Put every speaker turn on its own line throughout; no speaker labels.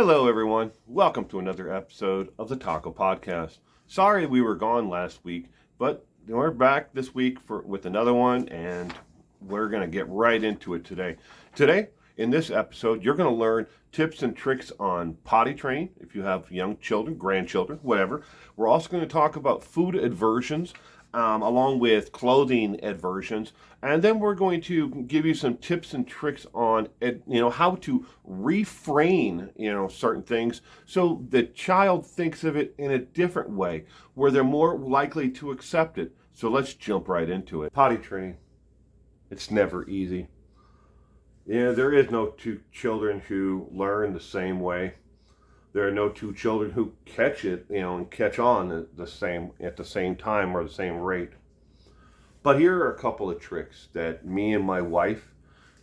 Hello, everyone. Welcome to another episode of the Taco Podcast. Sorry we were gone last week, but we're back this week with another one, and we're going to get right into it today. Today, in this episode, you're going to learn tips and tricks on potty training if you have young children, grandchildren, whatever. We're also going to talk about food aversions, along with clothing aversions, and then we're going to give you some tips and tricks on how to refrain certain things so the child thinks of it in a different way where they're more likely to accept it. So let's jump right into it. Potty training, it's never easy. There is no two children who learn the same way. There are no two children who catch it, and catch on at the same time or the same rate. But here are a couple of tricks that me and my wife,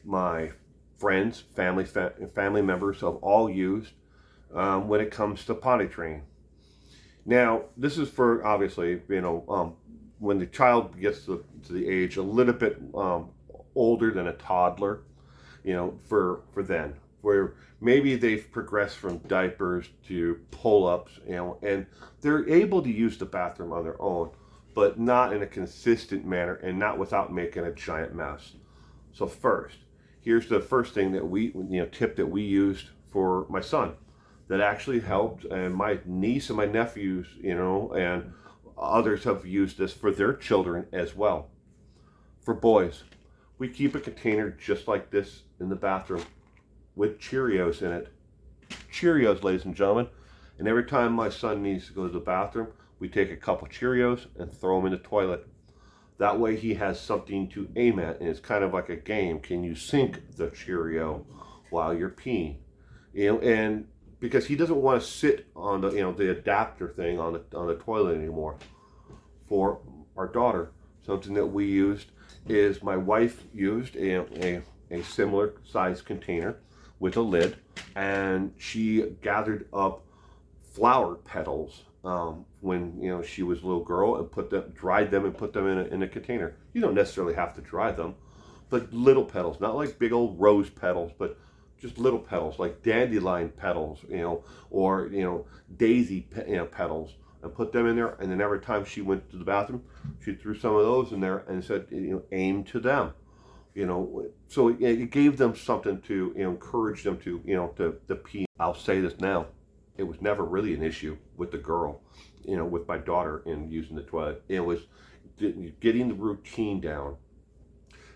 my friends, family members have all used when it comes to potty training. Now, this is for obviously, when the child gets to the age a little bit older than a toddler, for then, where maybe they've progressed from diapers to pull-ups, and they're able to use the bathroom on their own, but not in a consistent manner and not without making a giant mess. So first, here's the first thing that tip that we used for my son that actually helped, and my niece and my nephews, and others have used this for their children as well. For boys, we keep a container just like this in the bathroom with Cheerios in it. Cheerios, ladies and gentlemen. And every time my son needs to go to the bathroom, we take a couple Cheerios and throw them in the toilet. That way he has something to aim at, and it's kind of like a game. Can you sink the Cheerio while you're peeing? And because he doesn't want to sit on the adapter thing on the toilet anymore. For our daughter, something that we used is my wife used a similar size container with a lid, and she gathered up flower petals when she was a little girl and dried them and put them in a container. You don't necessarily have to dry them, but little petals, not like big old rose petals, but just little petals like dandelion petals, or daisy petals, and put them in there. And then every time she went to the bathroom, she threw some of those in there and said, aim to them. So it gave them something to encourage them to to pee. I'll say this now, it was never really an issue with the girl, with my daughter in using the toilet. It was getting the routine down.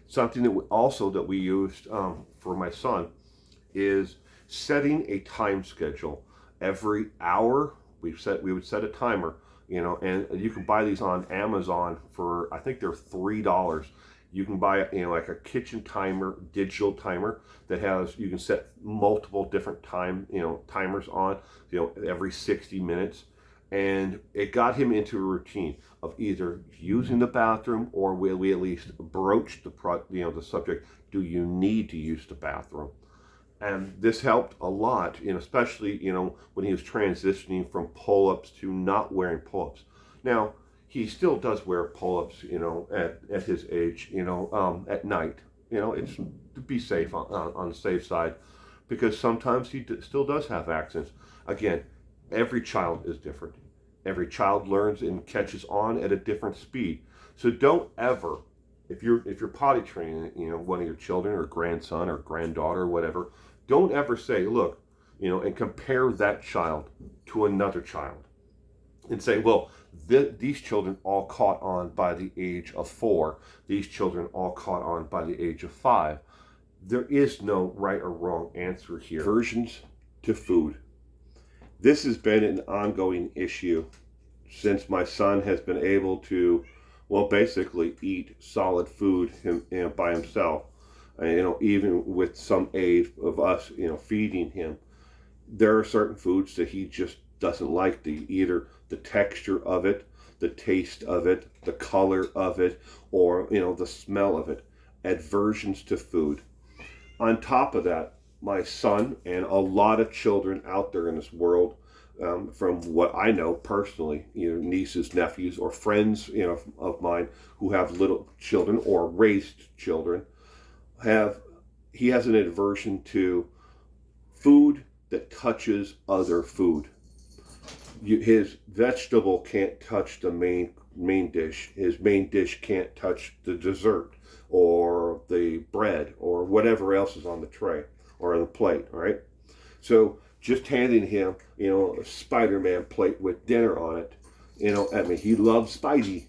Something that we used for my son is setting a time schedule. Every hour we would set a timer, and you can buy these on Amazon for, I think they're $3. You can buy like a kitchen timer, digital timer that you can set multiple different timers on, every 60 minutes. And it got him into a routine of either using the bathroom, or we at least broached the subject. Do you need to use the bathroom? And this helped a lot, especially when he was transitioning from pull-ups to not wearing pull-ups. Now, he still does wear pull-ups, at his age, at night. It's to be safe on the safe side, because sometimes he still does have accidents. Again, every child is different. Every child learns and catches on at a different speed. So don't ever, if you're potty training, one of your children or grandson or granddaughter or whatever, don't ever say, look, and compare that child to another child and say, well, these children all caught on by the age of 4. These children all caught on by the age of 5. There is no right or wrong answer here. Aversions to food. This has been an ongoing issue since my son has been able to, basically eat solid food by himself. Even with some aid of us, feeding him. There are certain foods that he just doesn't like, either the texture of it, the taste of it, the color of it, or the smell of it. Aversions to food. On top of that, my son and a lot of children out there in this world, from what I know personally, nieces, nephews, or friends, of mine who have little children or raised children, he has an aversion to food that touches other food. His vegetable can't touch the main dish. His main dish can't touch the dessert or the bread or whatever else is on the tray or on the plate, all right? So just handing him, a Spider-Man plate with dinner on it, I mean, he loves spicy,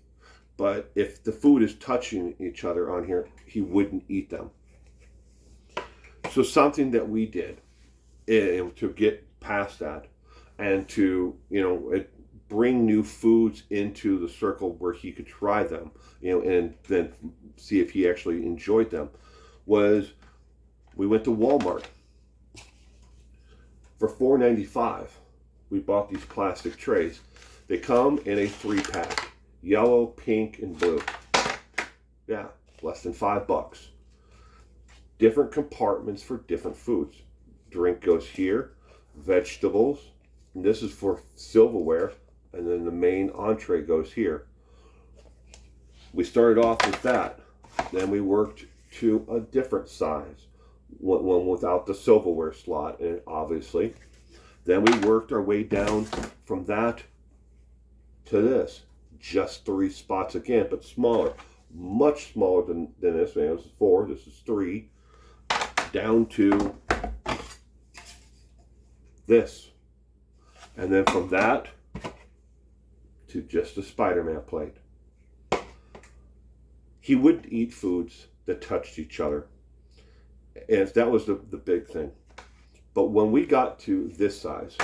but if the food is touching each other on here, he wouldn't eat them. So something that we did to get past that and to, bring new foods into the circle where he could try them, and then see if he actually enjoyed them, was we went to Walmart. For $4.95, we bought these plastic trays. They come in a 3-pack, yellow, pink, and blue. Yeah, less than $5. Different compartments for different foods. Drink goes here, vegetables, and this is for silverware, and then the main entree goes here. We started off with that. Then we worked to a different size, one without the silverware slot in it, obviously. Then we worked our way down from that to this. Just 3 spots again, but smaller. Much smaller than this. This is 4, this is 3. Down to this. And then from that to just a Spider-Man plate. He wouldn't eat foods that touched each other. And that was the big thing. But when we got to this size,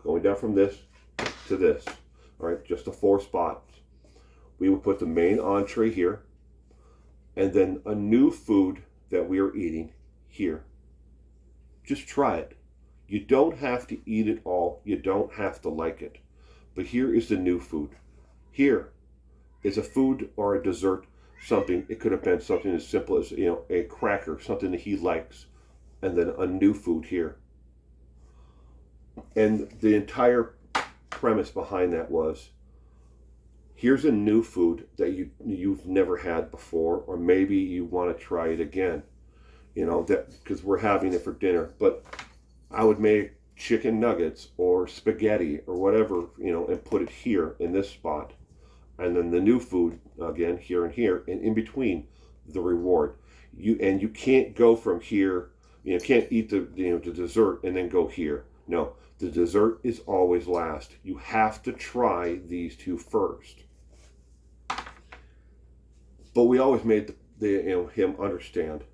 going down from this to this, all right, just the 4 spots, we would put the main entree here, and then a new food that we are eating here. Just try it. You don't have to eat it all. You don't have to like it. But here is the new food. Here is a food or a dessert, something. It could have been something as simple as, a cracker, something that he likes. And then a new food here. And the entire premise behind that was, here's a new food that you've never had before, or maybe you want to try it again. That because we're having it for dinner. But I would make chicken nuggets or spaghetti or whatever, and put it here in this spot. And then the new food, again, here and here, and in between, the reward. You can't go from here, can't eat the dessert and then go here. No, the dessert is always last. You have to try these 2 first. But we always made him understand,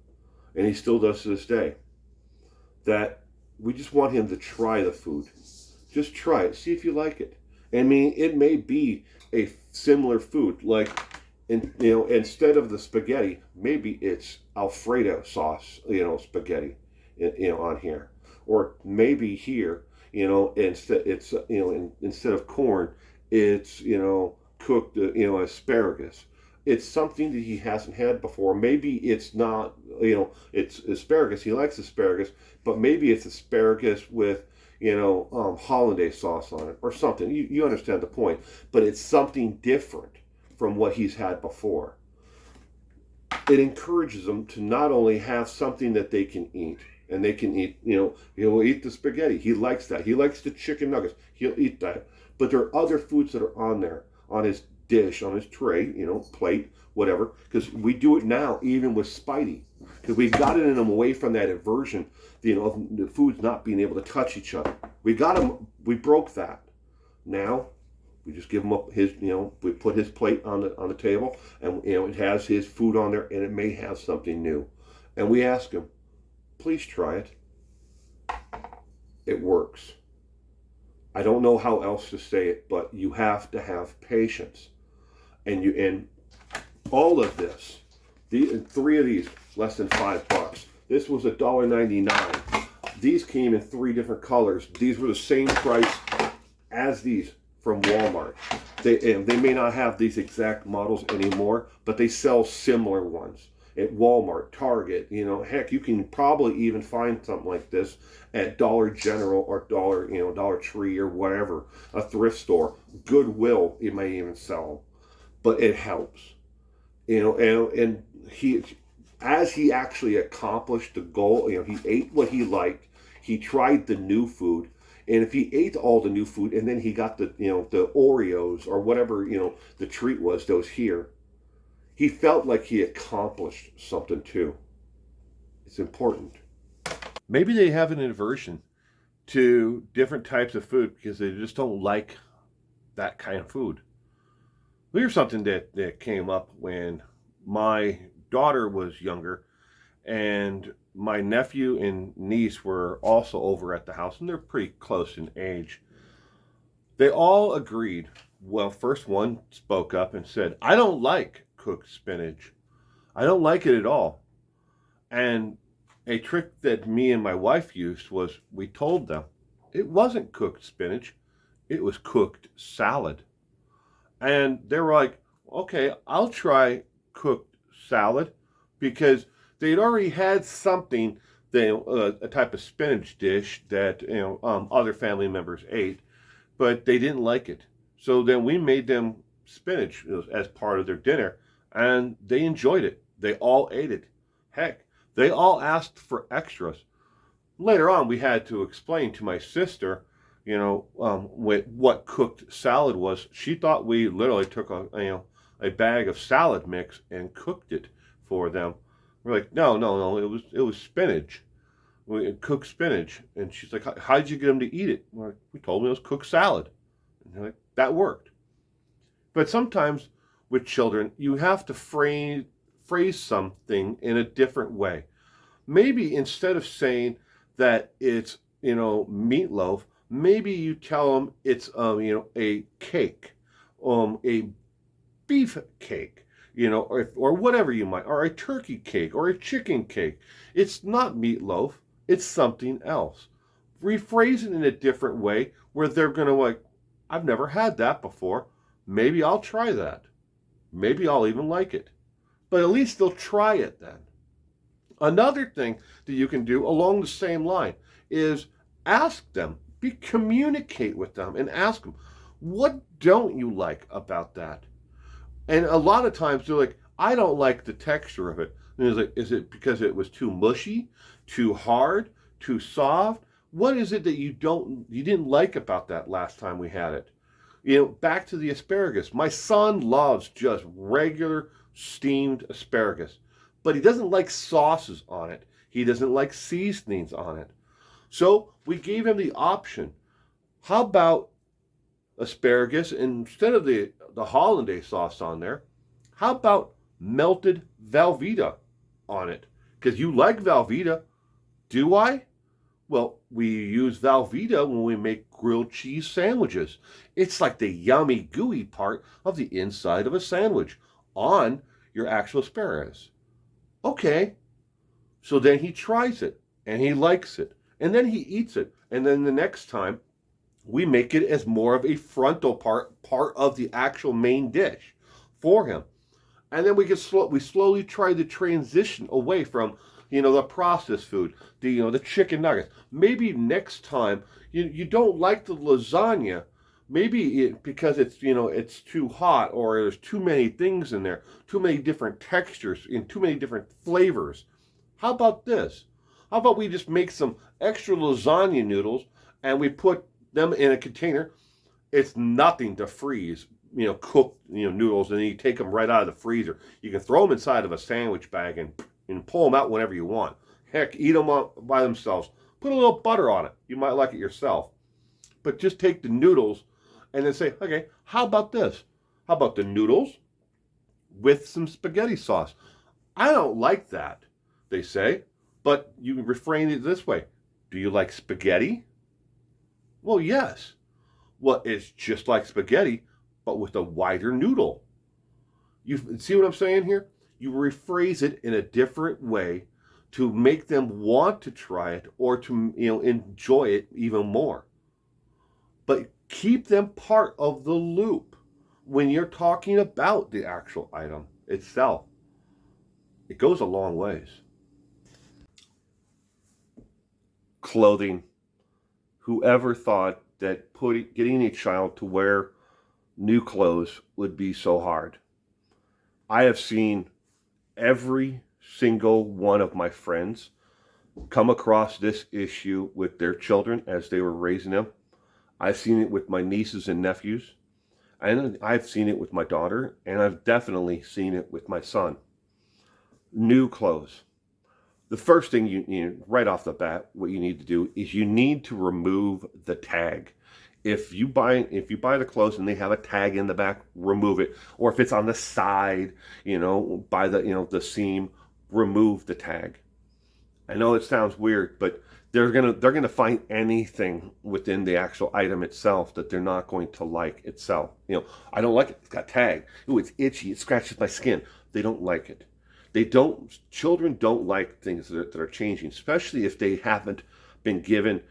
and he still does to this day, that we just want him to try the food. Just try it. See if you like it. I mean, it may be a similar food. Like, instead of the spaghetti, maybe it's Alfredo sauce, spaghetti, on here. Or maybe here, instead of corn, it's, cooked, asparagus. It's something that he hasn't had before. Maybe it's not, it's asparagus. He likes asparagus, but maybe it's asparagus with, hollandaise sauce on it or something. You understand the point. But it's something different from what he's had before. It encourages them to not only have something that they can eat, and they can eat, he'll eat the spaghetti. He likes that. He likes the chicken nuggets. He'll eat that. But there are other foods that are on there, on his dish, on his tray, plate, whatever, because we do it now even with Spidey, because we've gotten him away from that aversion, the foods not being able to touch each other. We broke that. Now we just give him up his, we put his plate on the table, and it has his food on there, and it may have something new, and we ask him, please try it. It works. I don't know how else to say it, but you have to have patience. And all of this, 3 of these, less than $5. This was $1.99. These came in 3 different colors. These were the same price as these from Walmart. They may not have these exact models anymore, but they sell similar ones at Walmart, Target. Heck, you can probably even find something like this at Dollar General or Dollar Tree or whatever, a thrift store. Goodwill, you may even sell them. But it helps, and he, as he actually accomplished the goal, he ate what he liked, he tried the new food. And if he ate all the new food and then he got the, the Oreos or whatever, the treat was that was here, he felt like he accomplished something too. It's important. Maybe they have an aversion to different types of food because they just don't like that kind of food. Here's something that came up when my daughter was younger, and my nephew and niece were also over at the house, and they're pretty close in age. They all agreed. Well, first one spoke up and said, I don't like cooked spinach. I don't like it at all. And a trick that me and my wife used was we told them it wasn't cooked spinach, it was cooked salad. And they were like, okay, I'll try cooked salad, because they'd already had something, a type of spinach dish that other family members ate, but they didn't like it. So then we made them spinach as part of their dinner, and they enjoyed it. They all ate it. Heck, they all asked for extras. Later on, we had to explain to my sister, what cooked salad was. She thought we literally took a bag of salad mix and cooked it for them. We're like, no, it was spinach. We cooked spinach. And she's like, how did you get them to eat it? We told them it was cooked salad. And like, that worked. But sometimes with children, you have to phrase something in a different way. Maybe instead of saying that it's, meatloaf, maybe you tell them it's, a cake, a beef cake, or whatever you might, or a turkey cake, or a chicken cake. It's not meatloaf, it's something else. Rephrase it in a different way where they're going to like, I've never had that before. Maybe I'll try that. Maybe I'll even like it. But at least they'll try it then. Another thing that you can do along the same line is ask them, communicate with them and ask them, what don't you like about that? And a lot of times they're like, I don't like the texture of it. And it's like, is it because it was too mushy, too hard, too soft? What is it that you didn't like about that last time we had it? Back to the asparagus. My son loves just regular steamed asparagus, but he doesn't like sauces on it. He doesn't like seasonings on it. So we gave him the option. How about asparagus, instead of the hollandaise sauce on there, how about melted Velveeta on it? Because you like Velveeta. Do I? Well, we use Velveeta when we make grilled cheese sandwiches. It's like the yummy, gooey part of the inside of a sandwich on your actual asparagus. Okay. So then he tries it, and he likes it, and then he eats it. And then the next time, we make it as more of a frontal part of the actual main dish for him. And then we slowly try to transition away from, the processed food, the chicken nuggets. Maybe next time you don't like the lasagna, maybe because it's too hot, or there's too many things in there, too many different textures and too many different flavors. How about this? How about we just make some extra lasagna noodles and we put them in a container? It's nothing to freeze, cooked, noodles, and then you take them right out of the freezer. You can throw them inside of a sandwich bag and pull them out whenever you want. Heck, eat them by themselves. Put a little butter on it. You might like it yourself. But just take the noodles and then say, okay, how about this? How about the noodles with some spaghetti sauce? I don't like that, they say, but you refrain it this way. Do you like spaghetti? Well, yes. Well, it's just like spaghetti, but with a wider noodle. You see what I'm saying here? You rephrase it in a different way to make them want to try it, or to enjoy it even more. But keep them part of the loop when you're talking about the actual item itself. It goes a long ways. Clothing. Whoever thought that getting a child to wear new clothes would be so hard? I have seen every single one of my friends come across this issue with their children as they were raising them. I've seen it with my nieces and nephews, and I've seen it with my daughter, and I've definitely seen it with my son. New clothes. The first thing right off the bat, what you need to do is you need to remove the tag. If you buy the clothes and they have a tag in the back, remove it. Or if it's on the side, by the seam, remove the tag. I know it sounds weird, but they're gonna find anything within the actual item itself that they're not going to like itself. I don't like it. It's got tag. Ooh, it's itchy. It scratches my skin. They don't like it. Children don't like things that are changing, especially if they haven't been given,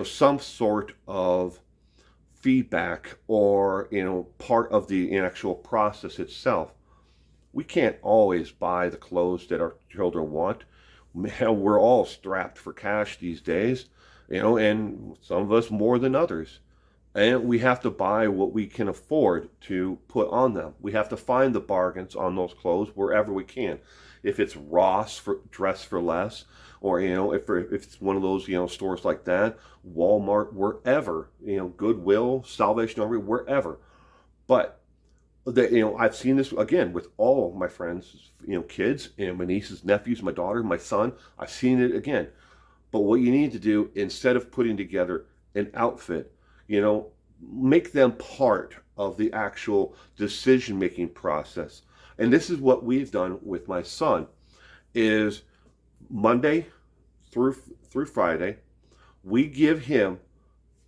some sort of feedback or, part of the actual process itself. We can't always buy the clothes that our children want. We're all strapped for cash these days, and some of us more than others. And we have to buy what we can afford to put on them. We have to find the bargains on those clothes wherever we can. If it's Ross for Dress for Less, or if it's one of those stores like that, Walmart, wherever, Goodwill, Salvation Army, wherever. But I've seen this again with all my friends, kids, and my nieces, nephews, my daughter, my son. I've seen it again. But what you need to do, instead of putting together an outfit, make them part of the actual decision-making process. And this is what we've done with my son, is Monday through Friday, we give him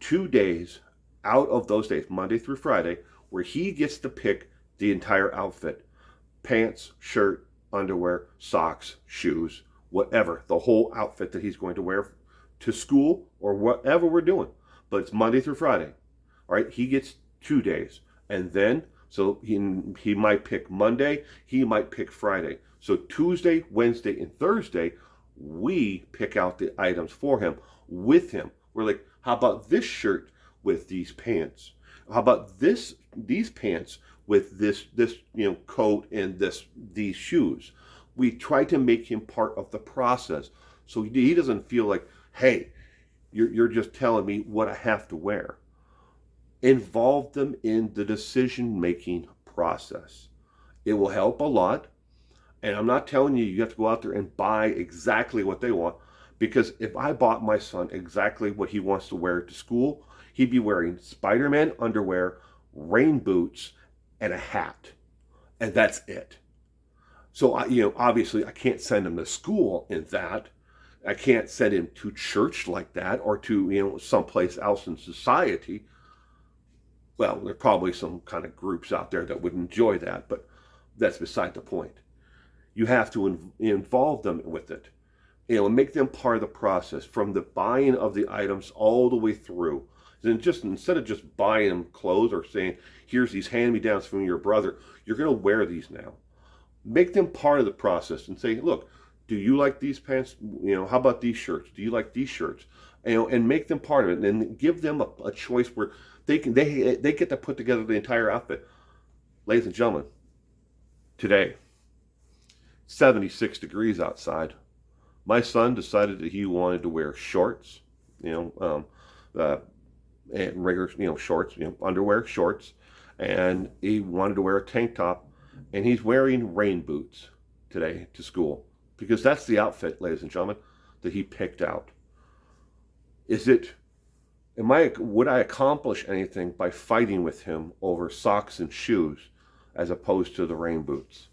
2 days out of those days, Monday through Friday, where he gets to pick the entire outfit. Pants, shirt, underwear, socks, shoes, whatever. The whole outfit that he's going to wear to school or whatever we're doing. But it's Monday through Friday. All right, he gets 2 days. And then, so he might pick Monday, he might pick Friday. So Tuesday, Wednesday, and Thursday, we pick out the items for him with him. We're like, how about this shirt with these pants? How about these pants with this coat and these shoes? We try to make him part of the process, so he doesn't feel like, hey, you're just telling me what I have to wear. Involve them in the decision-making process. It will help a lot. And I'm not telling you have to go out there and buy exactly what they want, because if I bought my son exactly what he wants to wear to school, he'd be wearing Spider-Man underwear, rain boots, and a hat. And that's it. So, obviously I can't send him to school in that. I can't send him to church like that, or to, someplace else in society. Well, there are probably some kind of groups out there that would enjoy that, but that's beside the point. You have to involve them with it, and make them part of the process from the buying of the items all the way through. And instead of just buying them clothes or saying, here's these hand-me-downs from your brother, you're going to wear these now. Make them part of the process and say, look, do you like these pants? How about these shirts? Do you like these shirts? And make them part of it, and give them a choice where they get to put together the entire outfit. Ladies and gentlemen, today, 76 degrees outside. My son decided that he wanted to wear shorts, and regular, shorts, underwear, shorts, and he wanted to wear a tank top, and he's wearing rain boots today to school, because that's the outfit, ladies and gentlemen, that he picked out. Would I accomplish anything by fighting with him over socks and shoes as opposed to the rain boots?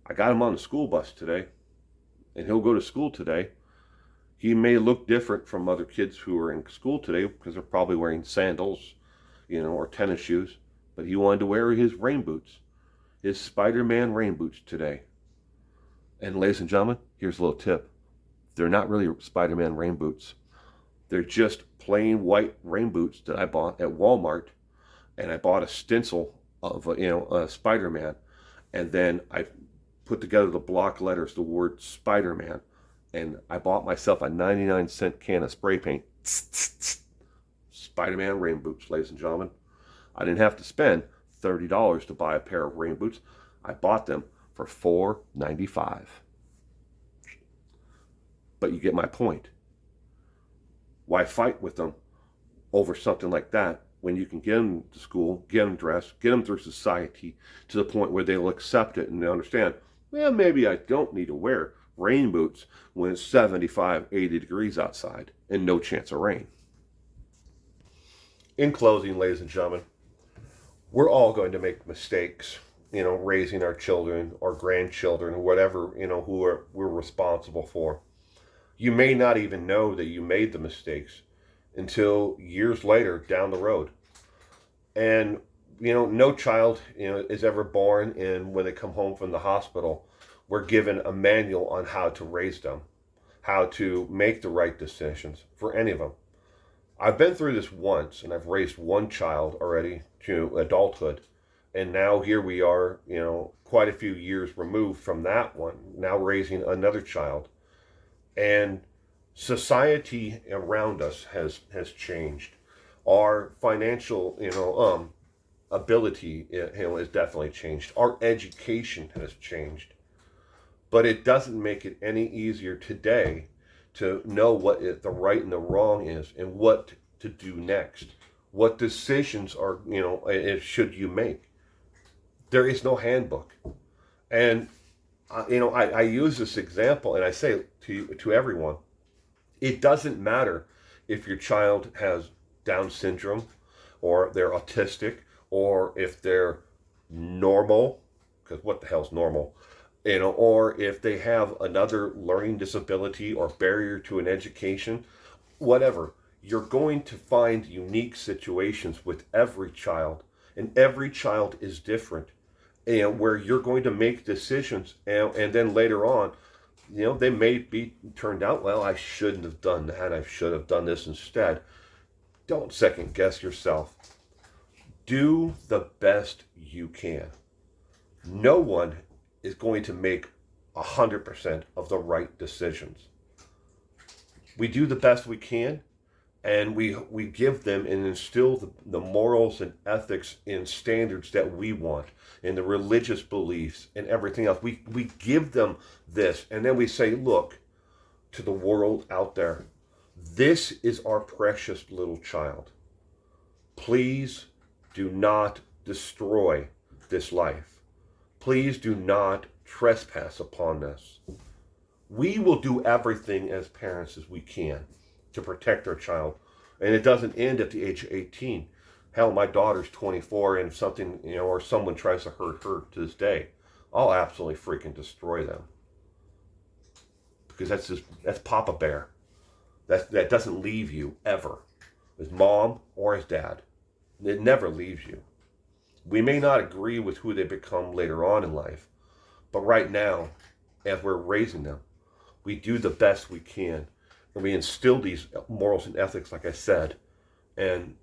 I got him on the school bus today, and he'll go to school today. He may look different from other kids who are in school today because they're probably wearing sandals, or tennis shoes, but he wanted to wear his rain boots, his Spider-Man rain boots today. And ladies and gentlemen, here's a little tip. They're not really Spider-Man rain boots. They're just plain white rain boots that I bought at Walmart, and I bought a stencil of a Spider-Man, and then I put together the block letters, the word Spider-Man, and I bought myself a 99-cent can of spray paint. Spider-Man rain boots, ladies and gentlemen. I didn't have to spend $30 to buy a pair of rain boots. I bought them for $4.95. But you get my point. Why fight with them over something like that when you can get them to school, get them dressed, get them through society to the point where they'll accept it and they understand, well, maybe I don't need to wear rain boots when it's 75, 80 degrees outside and no chance of rain. In closing, ladies and gentlemen, we're all going to make mistakes, raising our children or grandchildren or whatever, we're responsible for. You may not even know that you made the mistakes until years later down the road. And, no child, is ever born, and when they come home from the hospital, we're given a manual on how to raise them, how to make the right decisions for any of them. I've been through this once, and I've raised one child already to adulthood. And now here we are, quite a few years removed from that one, now raising another child. And society around us has changed. Our financial, ability, has definitely changed. Our education has changed. But it doesn't make it any easier today to know what the right and the wrong is and what to do next. What decisions are, should you make? There is no handbook. And, I use this example and I say to everyone, it doesn't matter if your child has Down syndrome or they're autistic or if they're normal, because what the hell's normal? Or if they have another learning disability or barrier to an education, whatever. You're going to find unique situations with every child, and every child is different, and where you're going to make decisions, and then later on, they may be turned out, well, I shouldn't have done that. I should have done this instead. Don't second guess yourself. Do the best you can. No one is going to make 100% of the right decisions. We do the best we can, and we give them and instill the morals and ethics and standards that we want, and the religious beliefs and everything else. We give them this, and then we say, look, to the world out there, this is our precious little child. Please do not destroy this life. Please do not trespass upon this. We will do everything as parents as we can to protect our child. And it doesn't end at the age of 18. Hell, my daughter's 24, and if something, or someone tries to hurt her to this day, I'll absolutely freaking destroy them. Because that's Papa Bear. That doesn't leave you ever. As mom or as dad. It never leaves you. We may not agree with who they become later on in life, but right now, as we're raising them, we do the best we can. And we instill these morals and ethics, like I said. And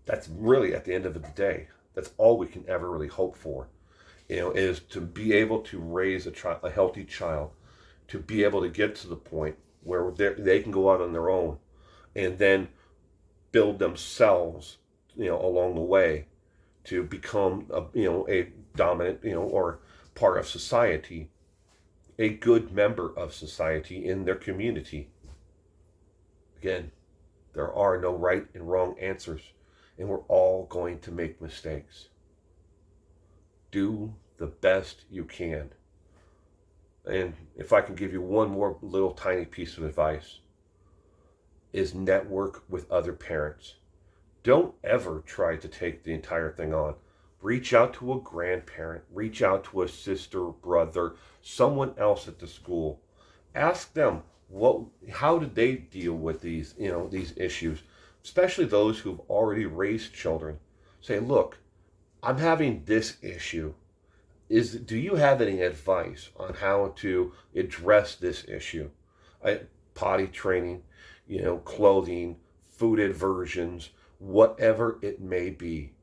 that's really, at the end of the day, that's all we can ever really hope for, is to be able to raise a healthy child, to be able to get to the point where they can go out on their own and then build themselves, along the way to become a dominant, or part of society, a good member of society in their community. Again, there are no right and wrong answers, and we're all going to make mistakes. Do the best you can. And if I can give you one more little tiny piece of advice, is network with other parents. Don't ever try to take the entire thing on. Reach out to a grandparent, reach out to a sister, brother, someone else at the school. Ask them, how did they deal with these issues, especially those who've already raised children. Say, look, I'm having this issue. Do you have any advice on how to address this issue? Potty training, clothing, food aversions, whatever it may be.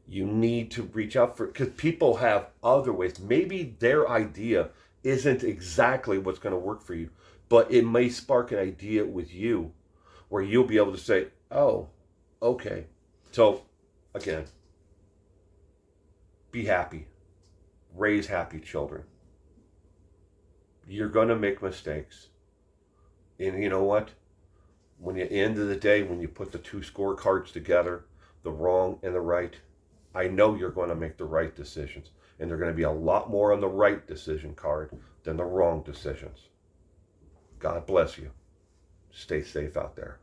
You need to reach out because people have other ways. Maybe their idea isn't exactly what's going to work for you, but it may spark an idea with you where you'll be able to say, oh, okay. So, again, be happy. Raise happy children. You're going to make mistakes, And you know what? When you end of the day, when you put the two scorecards together, the wrong and the right, I know you're going to make the right decisions. And they're going to be a lot more on the right decision card than the wrong decisions. God bless you. Stay safe out there.